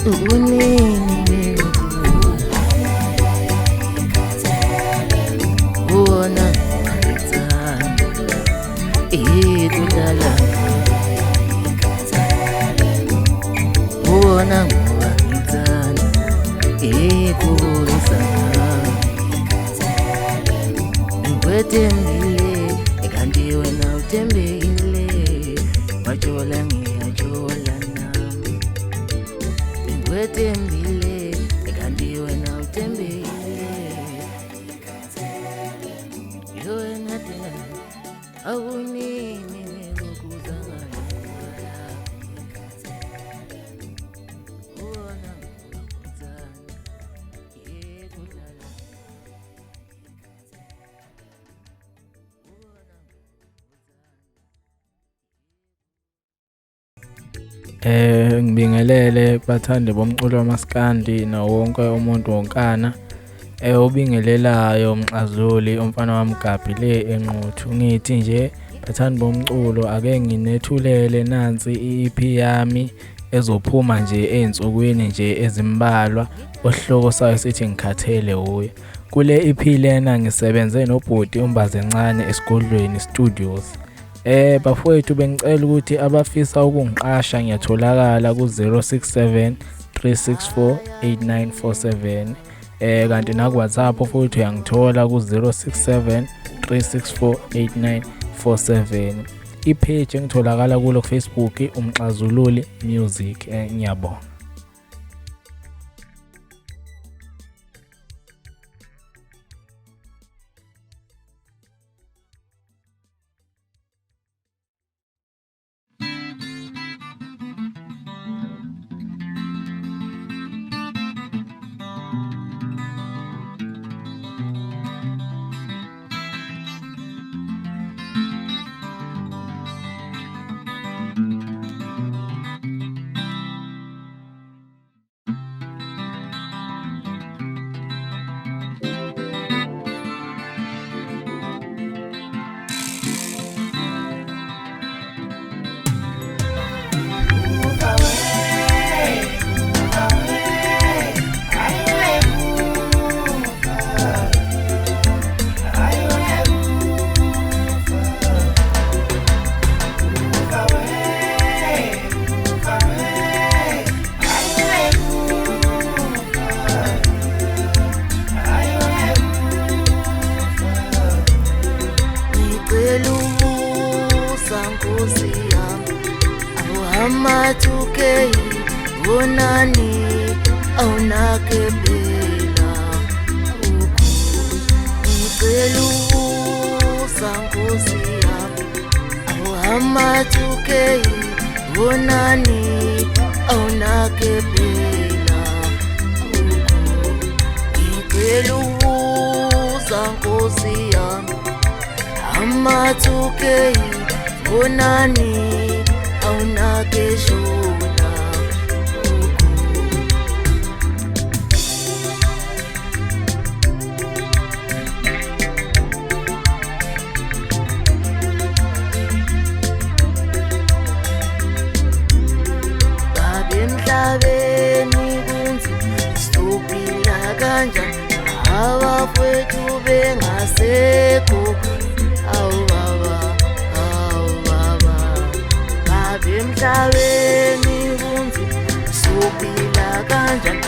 unini wona ngithanda ikudlala wona ngoba ngithanda ikubuyisana ngwethembile kanti wena uthembekile wajola ngiyajola nami ngwethembile kanti wena uthembekile yona thina awunini ngokuzangana wona ngithanda ikudlala Ngibingelele bathandi bomculo wamaskandi nawo wonke umuntu wonkana obingelelayo Mxazuli umfana wami Gabi le enquthu ngithi nje bathandi bomculo ake nginethulele nansi iEP yami ezophuma nje einsukwini nje ezimbalwa osihloko sayo sithi ngikhathele uye kule EP lena ngisebenze nobhoti uMbazencane esigodlweni studios. Bafowethu bengicela ukuthi abafisa ukungiqasha ngiyatholakala ku-067 364 8947 kanti na WhatsApp futhi uyangithola ku-067 364 8947 ipage engitholakala kulo Facebook uMxazululi Music. Ngiyabonga. Amatukei wonani awunakebela ngicelusa Nkosi yami amatukei wonani awunakebela ngicelusa Nkosi yami amatukei wonani awunakeshona Babe emhlabeni kunzima sizophila kanjani abafowethu bengasekho emhlabeni kunzima sizophila kanjani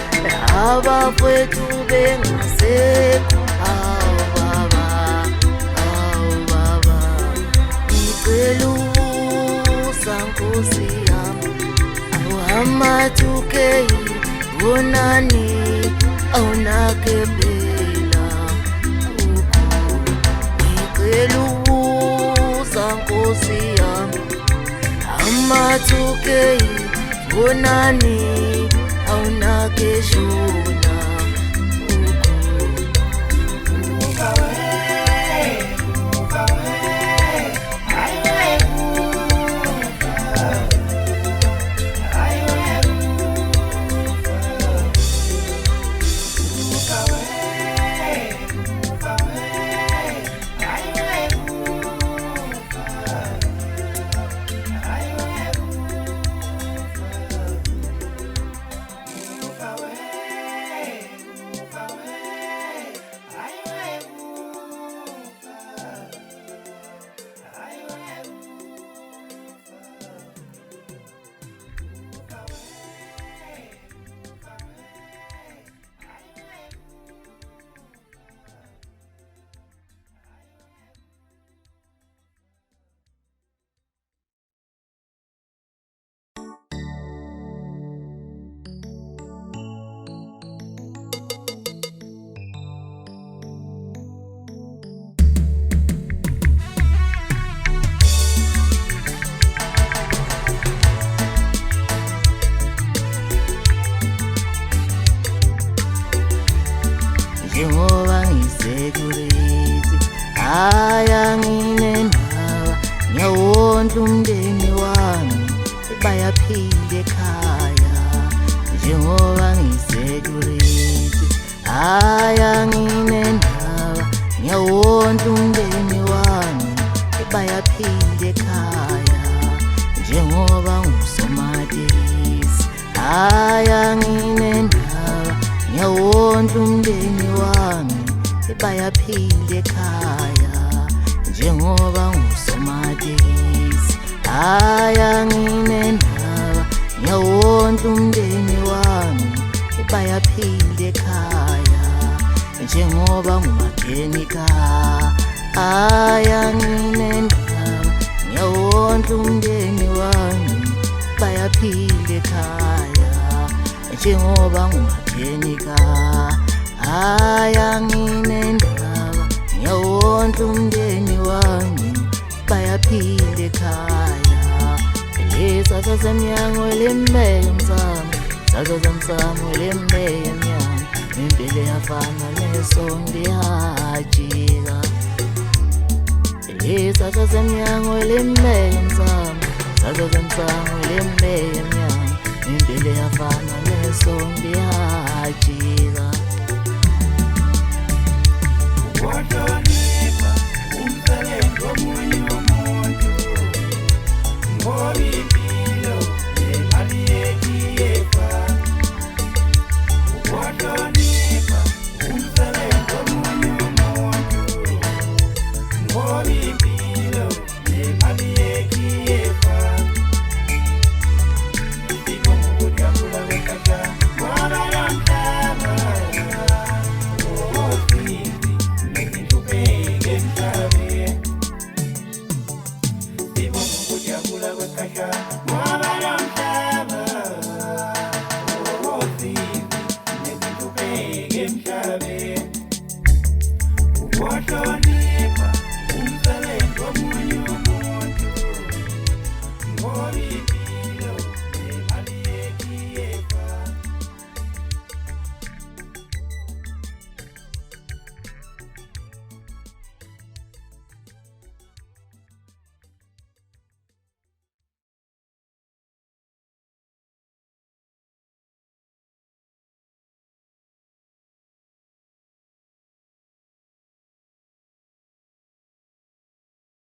abafowethu bengasekho baba ngicelusa Nkosi yami amatukei wonani awunakebela ngicelusa Nkosi yami amatukei wonani awunakeshona bayaphila ekhaya njengoba ngisecurity. Haya nginendaba ngiyawonta umndeni wami bayaphila ekhaya njengoba ngusomatekisi. Haya nginendaba ngiyawonta umndeni wami bayaphila ekhaya njengoba ngusomatekisi. Haya nginendaba ngiyawonta umndeni wami bayaphila ekhaya njengoba ngumakhenika. Haya nginendaba ngiyawonta umndeni wami bayaphila ekhaya njengoba ngumakhenika. Haya nginendaba ngiyawonta umndeni wami bayaphila ekhaya. Lesatha semnyango lembeya msamo, satha semsamo lembeya mnyango, impilo yafana nesonto ihajika. Lesatha semnyango lembeya msamo, satha semsamo lembeya mnyango, impilo yafana nesonto ihajika.